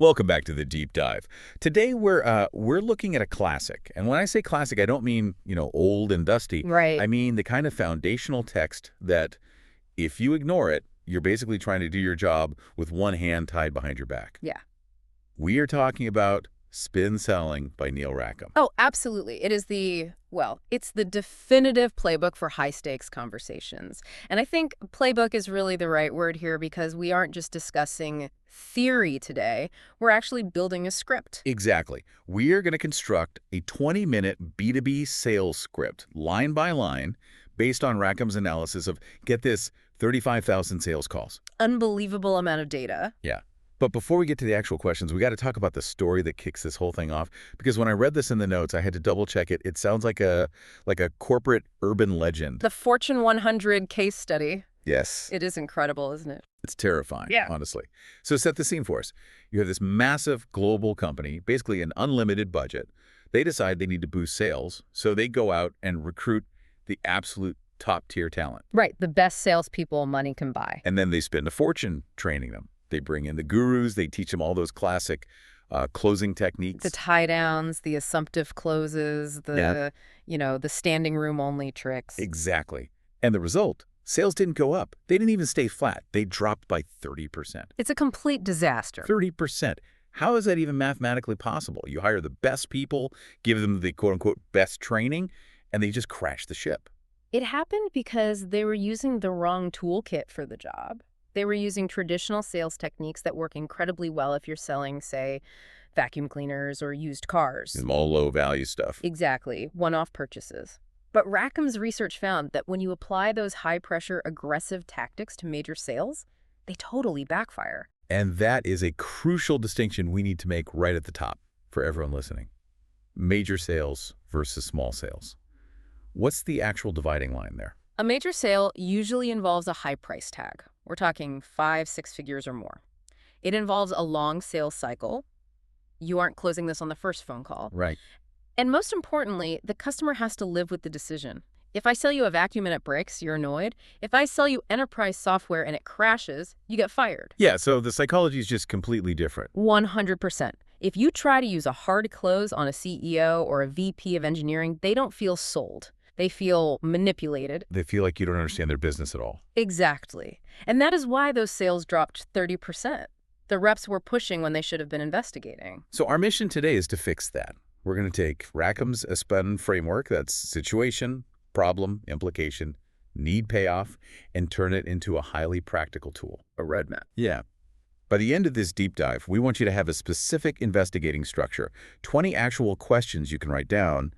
Welcome back to the deep dive. Today we're looking at a classic. And when I say classic, I don't mean, old and dusty. Right. I mean the kind of foundational text that if you ignore it, you're basically trying to do your job with one hand tied behind your back. Yeah. We are talking about Spin Selling by Neil Rackham. Oh, absolutely. It's the definitive playbook for high-stakes conversations. And I think playbook is really the right word here because we aren't just discussing theory today. We're actually building a script. Exactly. We are going to construct a 20-minute B2B sales script, line by line, based on Rackham's analysis of, get this, 35,000 sales calls. Unbelievable amount of data. Yeah. But before we get to the actual questions, we got to talk about the story that kicks this whole thing off. Because when I read this in the notes, I had to double check it. It sounds like a corporate urban legend. The Fortune 100 case study. Yes. It is incredible, isn't it? It's terrifying, Yeah. honestly. So set the scene for us. You have this massive global company, basically an unlimited budget. They decide they need to boost sales, so they go out and recruit the absolute top-tier talent. Right. The best salespeople money can buy. And then they spend a fortune training them. They bring in the gurus. They teach them all those classic closing techniques. The tie downs, the assumptive closes, the standing room only tricks. Exactly. And the result, sales didn't go up. They didn't even stay flat. They dropped by 30%. It's a complete disaster. 30%. How is that even mathematically possible? You hire the best people, give them the quote-unquote best training, and they just crash the ship. It happened because they were using the wrong toolkit for the job. They were using traditional sales techniques that work incredibly well if you're selling, say, vacuum cleaners or used cars. And all low-value stuff. Exactly, one-off purchases. But Rackham's research found that when you apply those high-pressure, aggressive tactics to major sales, they totally backfire. And that is a crucial distinction we need to make right at the top for everyone listening. Major sales versus small sales. What's the actual dividing line there? A major sale usually involves a high price tag. We're talking 5-6 figures or more. It involves a long sales cycle. You aren't closing this on the first phone call. Right. And most importantly, the customer has to live with the decision. If I sell you a vacuum and it breaks, you're annoyed. If I sell you enterprise software and it crashes, you get fired. Yeah, so the psychology is just completely different. 100%. If you try to use a hard close on a CEO or a VP of engineering, they don't feel sold. They feel manipulated. They feel like you don't understand their business at all. Exactly. And that is why those sales dropped 30%. The reps were pushing when they should have been investigating. So our mission today is to fix that. We're going to take Rackham's SPIN framework, that's situation, problem, implication, need, payoff, and turn it into a highly practical tool. A roadmap. Yeah. By the end of this deep dive, we want you to have a specific investigating structure, 20 actual questions you can write down,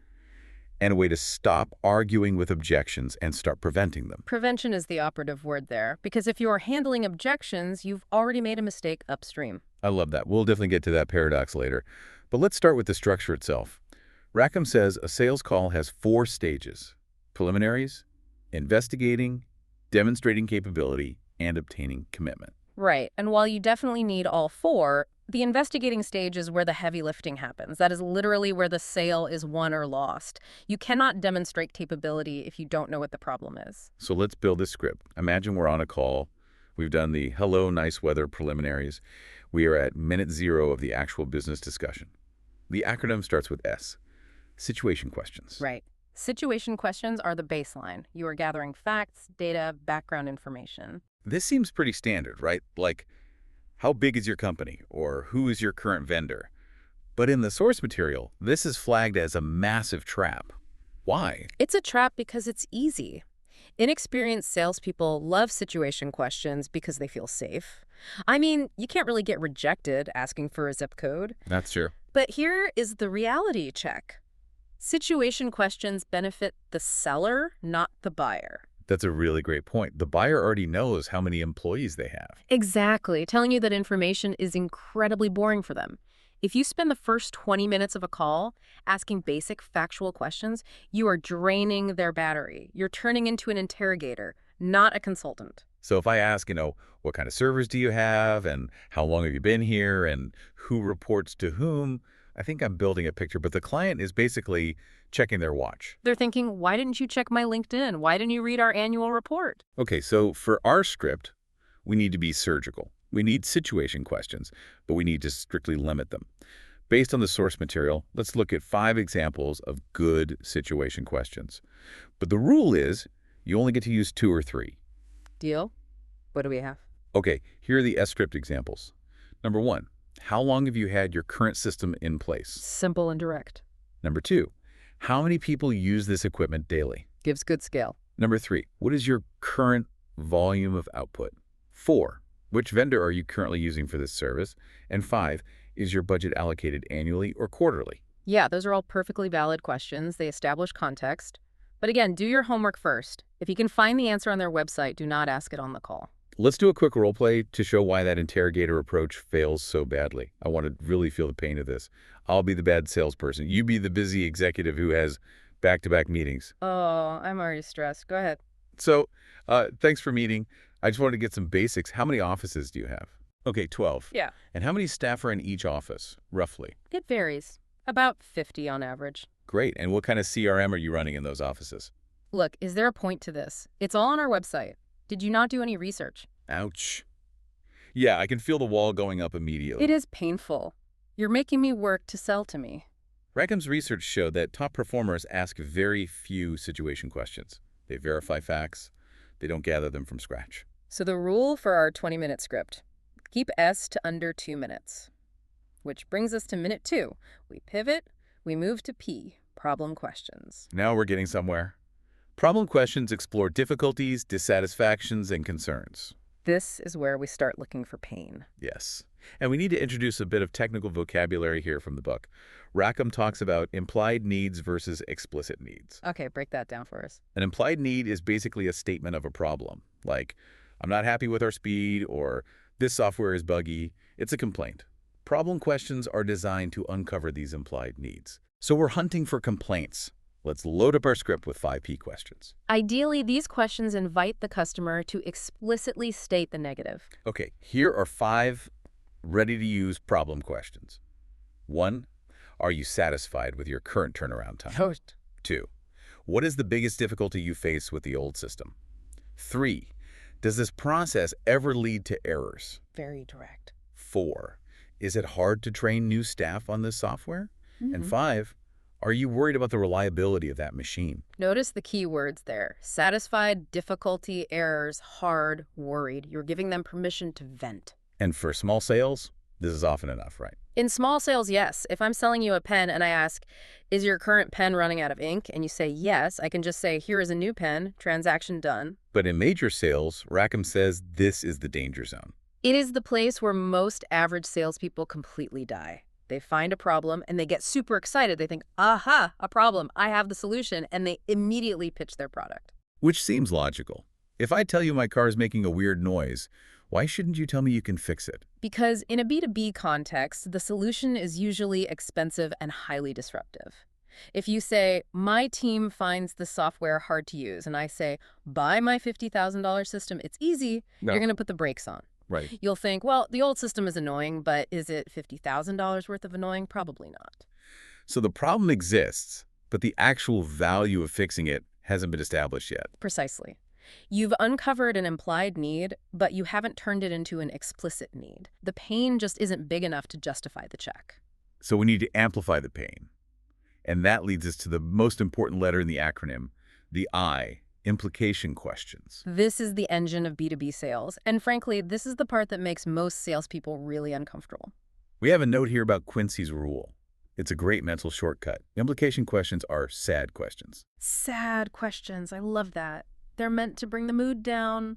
and a way to stop arguing with objections and start preventing them. Prevention is the operative word there, because if you're handling objections, you've already made a mistake upstream. I love that. We'll definitely get to that paradox later. But let's start with the structure itself. Rackham says a sales call has 4 stages: preliminaries, investigating, demonstrating capability, and obtaining commitment. Right. And while you definitely need all 4, the investigating stage is where the heavy lifting happens. That is literally where the sale is won or lost. You cannot demonstrate capability if you don't know what the problem is. So let's build this script. Imagine we're on a call. We've done the hello, nice weather preliminaries. We are at minute 0 of the actual business discussion. The acronym starts with S. Situation questions. Right. Situation questions are the baseline. You are gathering facts, data, background information. This seems pretty standard, right? Like, how big is your company? Or who is your current vendor? But in the source material, this is flagged as a massive trap. Why? It's a trap because it's easy. Inexperienced salespeople love situation questions because they feel safe. I mean, you can't really get rejected asking for a zip code. That's true. But here is the reality check. Situation questions benefit the seller, not the buyer. That's a really great point. The buyer already knows how many employees they have. Exactly, telling you that information is incredibly boring for them. If you spend the first 20 minutes of a call asking basic factual questions, you are draining their battery. You're turning into an interrogator, not a consultant. So if I ask, what kind of servers do you have, and how long have you been here, and who reports to whom, I think I'm building a picture, but the client is basically checking their watch. They're thinking, why didn't you check my LinkedIn? Why didn't you read our annual report? Okay, so for our script, we need to be surgical. We need situation questions, but we need to strictly limit them. Based on the source material, let's look at 5 examples of good situation questions. But the rule is you only get to use 2 or 3. Deal? What do we have? Okay, here are the S-script examples. Number 1, how long have you had your current system in place? Simple and direct. Number 2, how many people use this equipment daily? Gives good scale. Number 3, what is your current volume of output? 4, which vendor are you currently using for this service? And 5, is your budget allocated annually or quarterly? Yeah, those are all perfectly valid questions. They establish context. But again, do your homework first. If you can find the answer on their website, do not ask it on the call. Let's do a quick role play to show why that interrogator approach fails so badly. I want to really feel the pain of this. I'll be the bad salesperson. You be the busy executive who has back-to-back meetings. Oh, I'm already stressed. Go ahead. So, thanks for meeting. I just wanted to get some basics. How many offices do you have? Okay, 12. Yeah. And how many staff are in each office, roughly? It varies. About 50 on average. Great. And what kind of CRM are you running in those offices? Look, is there a point to this? It's all on our website. Did you not do any research? Ouch. Yeah, I can feel the wall going up immediately. It is painful. You're making me work to sell to me. Rackham's research showed that top performers ask very few situation questions. They verify facts. They don't gather them from scratch. So the rule for our 20-minute script: keep S to under 2 minutes. Which brings us to minute 2. We pivot, we move to P, problem questions. Now we're getting somewhere. Problem questions explore difficulties, dissatisfactions, and concerns. This is where we start looking for pain. Yes. And we need to introduce a bit of technical vocabulary here from the book. Rackham talks about implied needs versus explicit needs. Okay, break that down for us. An implied need is basically a statement of a problem, like, I'm not happy with our speed, or this software is buggy. It's a complaint. Problem questions are designed to uncover these implied needs. So we're hunting for complaints. Let's load up our script with 5P questions. Ideally, these questions invite the customer to explicitly state the negative. Okay, here are 5 ready-to-use problem questions. 1, are you satisfied with your current turnaround time? 2, what is the biggest difficulty you face with the old system? 3, does this process ever lead to errors? Very direct. 4, is it hard to train new staff on this software? And 5, are you worried about the reliability of that machine? Notice the key words there: satisfied, difficulty, errors, hard, worried. You're giving them permission to vent. And for small sales, this is often enough, right? In small sales, yes. If I'm selling you a pen and I ask, is your current pen running out of ink? And you say yes, I can just say, here is a new pen, transaction done. But in major sales, Rackham says this is the danger zone. It is the place where most average salespeople completely die. They find a problem and they get super excited. They think, aha, a problem. I have the solution. And they immediately pitch their product. Which seems logical. If I tell you my car is making a weird noise, why shouldn't you tell me you can fix it? Because in a B2B context, the solution is usually expensive and highly disruptive. If you say, my team finds the software hard to use, and I say, buy my $50,000 system, it's easy, you're going to put the brakes on. Right. You'll think, well, the old system is annoying, but is it $50,000 worth of annoying? Probably not. So the problem exists, but the actual value of fixing it hasn't been established yet. Precisely. You've uncovered an implied need, but you haven't turned it into an explicit need. The pain just isn't big enough to justify the check. So we need to amplify the pain. And that leads us to the most important letter in the acronym, the I, implication questions. This is the engine of B2B sales, and frankly, this is the part that makes most salespeople really uncomfortable. We have a note here about Quincy's rule. It's a great mental shortcut. Implication questions are sad questions. Sad questions. I love that. They're meant to bring the mood down.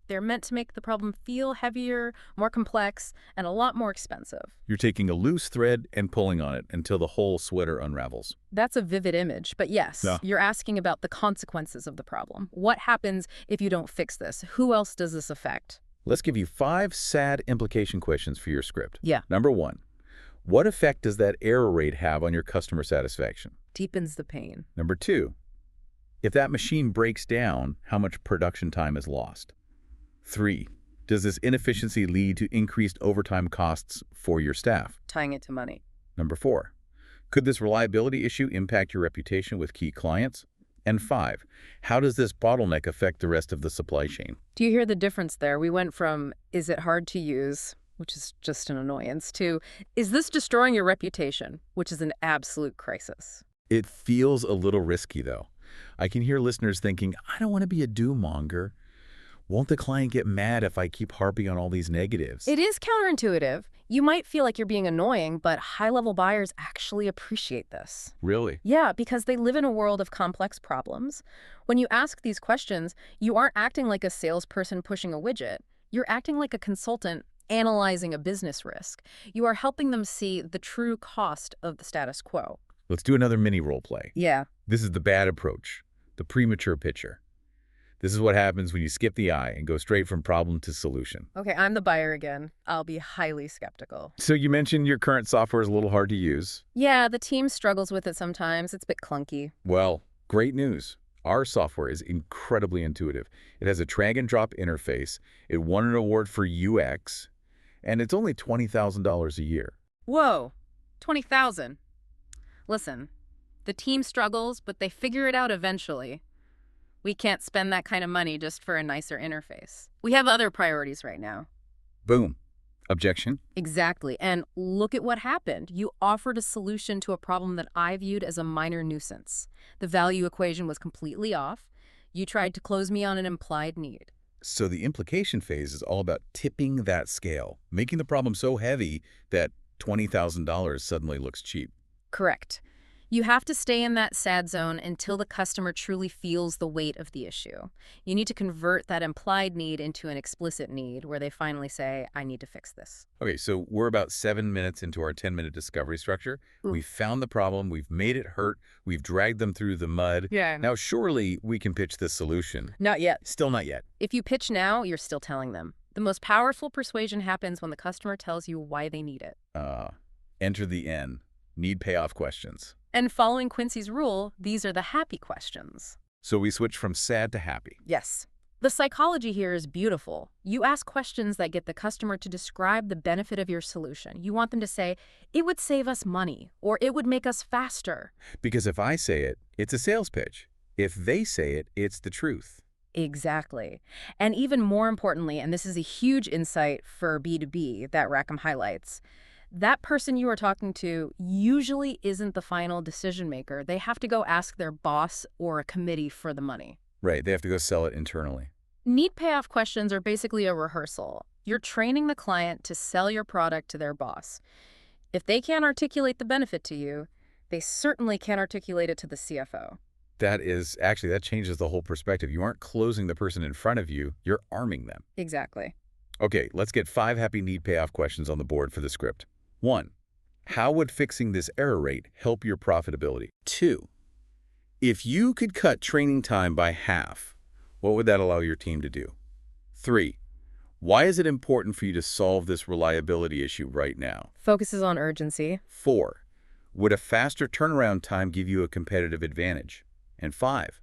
They're meant to make the problem feel heavier, more complex, and a lot more expensive. You're taking a loose thread and pulling on it until the whole sweater unravels. That's a vivid image, but yes, You're asking about the consequences of the problem. What happens if you don't fix this? Who else does this affect? Let's give you 5 sad implication questions for your script. Yeah. Number 1, what effect does that error rate have on your customer satisfaction? Deepens the pain. Number 2, if that machine breaks down, how much production time is lost? 3, does this inefficiency lead to increased overtime costs for your staff? Tying it to money. Number 4, could this reliability issue impact your reputation with key clients? And 5, how does this bottleneck affect the rest of the supply chain? Do you hear the difference there? We went from, is it hard to use, which is just an annoyance, to, is this destroying your reputation, which is an absolute crisis. It feels a little risky, though. I can hear listeners thinking, I don't want to be a doom-monger. Won't the client get mad if I keep harping on all these negatives? It is counterintuitive. You might feel like you're being annoying, but high-level buyers actually appreciate this. Really? Yeah, because they live in a world of complex problems. When you ask these questions, you aren't acting like a salesperson pushing a widget. You're acting like a consultant analyzing a business risk. You are helping them see the true cost of the status quo. Let's do another mini role play. Yeah. This is the bad approach, the premature pitcher. This is what happens when you skip the I and go straight from problem to solution. Okay, I'm the buyer again. I'll be highly skeptical. So you mentioned your current software is a little hard to use. Yeah, the team struggles with it sometimes. It's a bit clunky. Well, great news. Our software is incredibly intuitive. It has a drag-and-drop interface. It won an award for UX, and it's only $20,000 a year. Whoa, 20,000. Listen, the team struggles, but they figure it out eventually. We can't spend that kind of money just for a nicer interface. We have other priorities right now. Boom. Objection? Exactly. And look at what happened. You offered a solution to a problem that I viewed as a minor nuisance. The value equation was completely off. You tried to close me on an implied need. So the implication phase is all about tipping that scale, making the problem so heavy that $20,000 suddenly looks cheap. Correct. You have to stay in that sad zone until the customer truly feels the weight of the issue. You need to convert that implied need into an explicit need where they finally say, I need to fix this. Okay, so we're about 7 minutes into our 10-minute discovery structure. Ooh. We've found the problem. We've made it hurt. We've dragged them through the mud. Yeah. Now, surely we can pitch this solution. Not yet. Still not yet. If you pitch now, you're still telling them. The most powerful persuasion happens when the customer tells you why they need it. Enter the N. Need payoff questions. And following Quincy's rule, these are the happy questions. So we switch from sad to happy. Yes. The psychology here is beautiful. You ask questions that get the customer to describe the benefit of your solution. You want them to say, it would save us money, or it would make us faster. Because if I say it, it's a sales pitch. If they say it, it's the truth. Exactly. And even more importantly, and this is a huge insight for B2B that Rackham highlights, that person you are talking to usually isn't the final decision maker. They have to go ask their boss or a committee for the money. Right, they have to go sell it internally. Need payoff questions are basically a rehearsal. You're training the client to sell your product to their boss. If they can't articulate the benefit to you, they certainly can't articulate it to the CFO. That changes the whole perspective. You aren't closing the person in front of you, you're arming them. Exactly. Okay, let's get 5 happy need payoff questions on the board for the script. 1. How would fixing this error rate help your profitability? 2. If you could cut training time by half, what would that allow your team to do? 3. Why is it important for you to solve this reliability issue right now? Focuses on urgency. 4. Would a faster turnaround time give you a competitive advantage? And 5.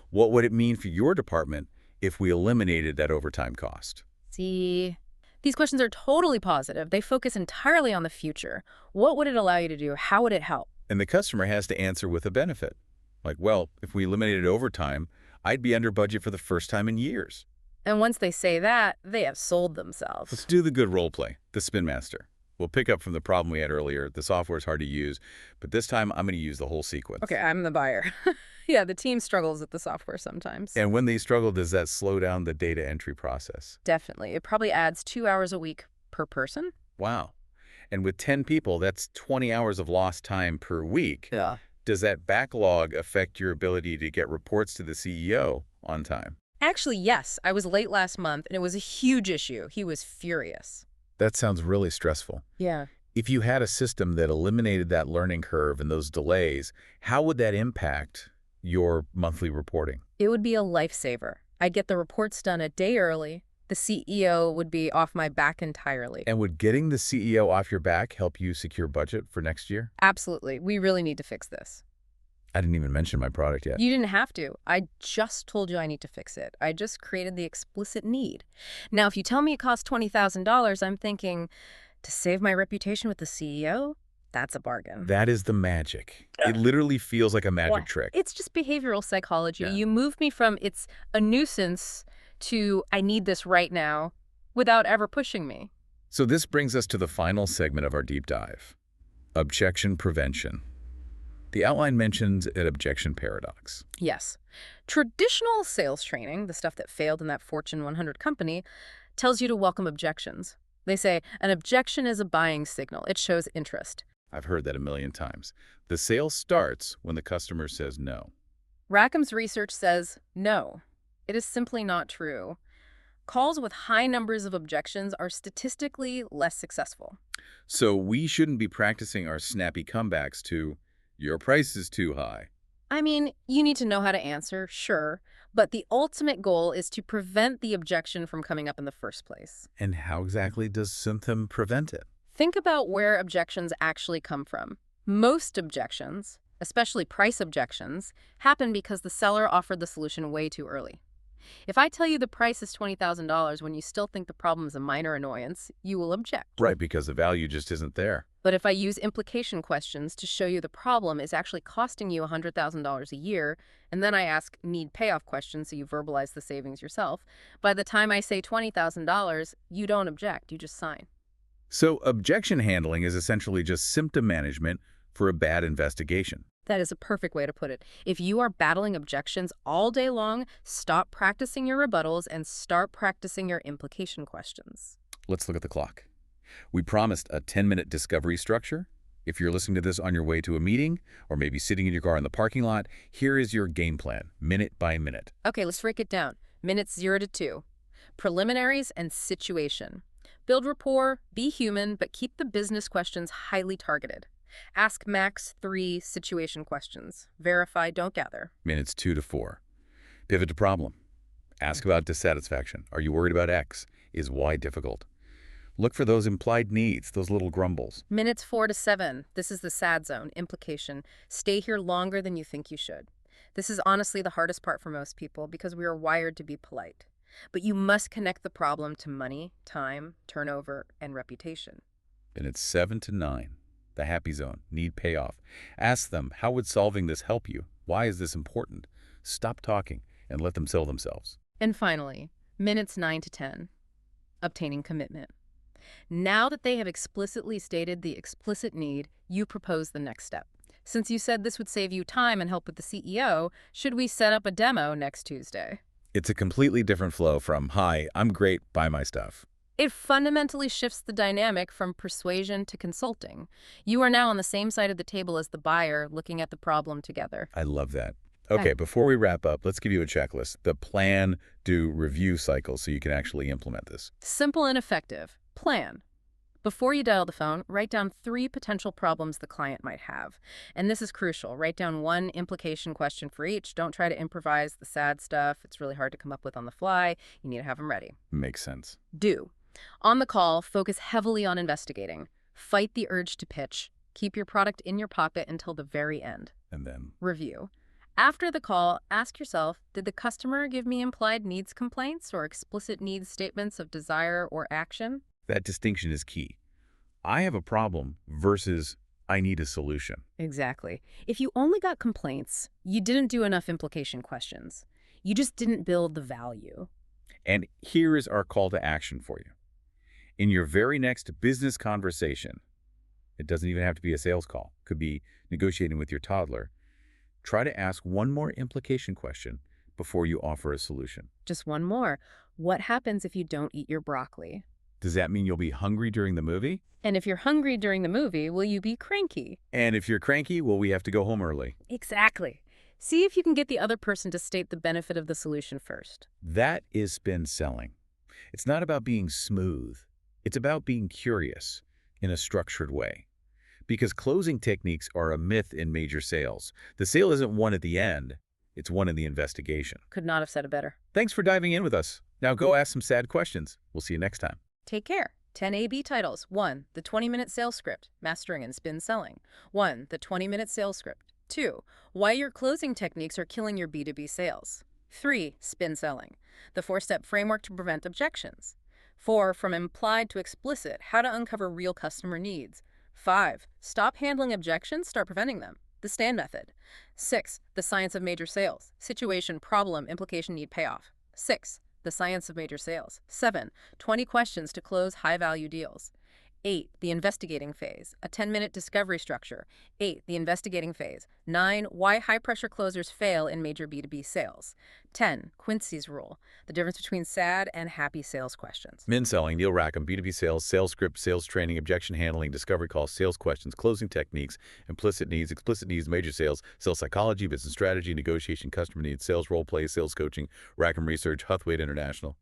What would it mean for your department if we eliminated that overtime cost? See, these questions are totally positive. They focus entirely on the future. What would it allow you to do? How would it help? And the customer has to answer with a benefit. Like, well, if we eliminated overtime, I'd be under budget for the first time in years. And once they say that, they have sold themselves. Let's do the good role play, the Spin Master. We'll pick up from the problem we had earlier. The software is hard to use, but this time I'm going to use the whole sequence. Okay, I'm the buyer. Yeah, the team struggles with the software sometimes. And when they struggle, does that slow down the data entry process? Definitely. It probably adds 2 hours a week per person. Wow. And with 10 people, that's 20 hours of lost time per week. Yeah. Does that backlog affect your ability to get reports to the CEO on time? Actually, yes. I was late last month, and it was a huge issue. He was furious. That sounds really stressful. Yeah. If you had a system that eliminated that learning curve and those delays, how would that impact your monthly reporting? It would be a lifesaver. I'd get the reports done a day early. The CEO would be off my back entirely. And would getting the CEO off your back help you secure budget for next year? Absolutely. We really need to fix this. I didn't even mention my product yet. You didn't have to. I just told you I need to fix it. I just created the explicit need. Now, if you tell me it costs $20,000, I'm thinking, to save my reputation with the CEO? That's a bargain. That is the magic. It literally feels like a magic trick. It's just behavioral psychology. Yeah. You move me from it's a nuisance to I need this right now without ever pushing me. So this brings us to the final segment of our deep dive, objection prevention. The outline mentions an objection paradox. Yes. Traditional sales training, the stuff that failed in that Fortune 100 company, tells you to welcome objections. They say an objection is a buying signal. It shows interest. I've heard that a million times. The sale starts when the customer says no. Rackham's research says no. It is simply not true. Calls with high numbers of objections are statistically less successful. So we shouldn't be practicing our snappy comebacks to, your price is too high. I mean, you need to know how to answer, sure, but the ultimate goal is to prevent the objection from coming up in the first place. And how exactly does Symptom prevent it? Think about where objections actually come from. Most objections, especially price objections, happen because the seller offered the solution way too early. If I tell you the price is $20,000 when you still think the problem is a minor annoyance, you will object. Right, because the value just isn't there. But if I use implication questions to show you the problem is actually costing you $100,000 a year, and then I ask need payoff questions so you verbalize the savings yourself, by the time I say $20,000, you don't object, you just sign. So objection handling is essentially just symptom management for a bad investigation. That is a perfect way to put it. If you are battling objections all day long, stop practicing your rebuttals and start practicing your implication questions. Let's look at the clock. We promised a 10-minute discovery structure. If you're listening to this on your way to a meeting or maybe sitting in your car in the parking lot, here is your game plan, minute by minute. Okay, let's break it down. Minutes 0 to 2. Preliminaries and situation. Build rapport, be human, but keep the business questions highly targeted. Ask max 3 situation questions. Verify, don't gather. Minutes 2 to 4. Pivot to problem. Ask about dissatisfaction. Are you worried about X? Is Y difficult? Look for those implied needs, those little grumbles. Minutes 4 to 7. This is the sad zone, implication. Stay here longer than you think you should. This is honestly the hardest part for most people because we are wired to be polite. But you must connect the problem to money, time, turnover, and reputation. Minutes 7 to 9. The happy zone, need payoff. Ask them, how would solving this help you? Why is this important? Stop talking and let them sell themselves. And finally, minutes 9 to 10. Obtaining commitment. Now that they have explicitly stated the explicit need, you propose the next step. Since you said this would save you time and help with the CEO, should we set up a demo next Tuesday? It's a completely different flow from, hi, I'm great, buy my stuff. It fundamentally shifts the dynamic from persuasion to consulting. You are now on the same side of the table as the buyer, looking at the problem together. I love that. Okay, before we wrap up, let's give you a checklist. The plan, do, review cycle so you can actually implement this. Simple and effective. Plan. Before you dial the phone, write down 3 potential problems the client might have. And this is crucial. Write down 1 implication question for each. Don't try to improvise the sad stuff. It's really hard to come up with on the fly. You need to have them ready. Makes sense. Do. On the call, focus heavily on investigating. Fight the urge to pitch. Keep your product in your pocket until the very end. And then? Review. After the call, ask yourself, did the customer give me implied needs complaints or explicit needs statements of desire or action? That distinction is key. I have a problem versus I need a solution. Exactly. If you only got complaints, you didn't do enough implication questions. You just didn't build the value. And here is our call to action for you. In your very next business conversation, it doesn't even have to be a sales call. It could be negotiating with your toddler. Try to ask one more implication question before you offer a solution. Just one more. What happens if you don't eat your broccoli? Does that mean you'll be hungry during the movie? And if you're hungry during the movie, will you be cranky? And if you're cranky, will we have to go home early? Exactly. See if you can get the other person to state the benefit of the solution first. That is spin selling. It's not about being smooth. It's about being curious in a structured way. Because closing techniques are a myth in major sales. The sale isn't won at the end. It's won in the investigation. Could not have said it better. Thanks for diving in with us. Now go ask some sad questions. We'll see you next time. Take care. 10 A/B titles. 1. The 20-minute sales script, mastering and spin selling. 1. The 20-minute sales script. 2. Why your closing techniques are killing your B2B sales. 3. Spin selling. The 4-step framework to prevent objections. 4. From implied to explicit, how to uncover real customer needs. 5. Stop handling objections, start preventing them. The STAND method. 6. The science of major sales. Situation, problem, implication, need, payoff. 6. The science of major sales. 7. 20 questions to close high-value deals. 8. The investigating phase, a 10-minute discovery structure. 8. The investigating phase. 9. Why high-pressure closers fail in major B2B sales. 10. Quincy's rule, the difference between sad and happy sales questions. Min selling, Neil Rackham, B2B sales, sales script, sales training, objection handling, discovery calls, sales questions, closing techniques, implicit needs, explicit needs, major sales, sales psychology, business strategy, negotiation, customer needs, sales role play, sales coaching, Rackham Research, Huthwaite International.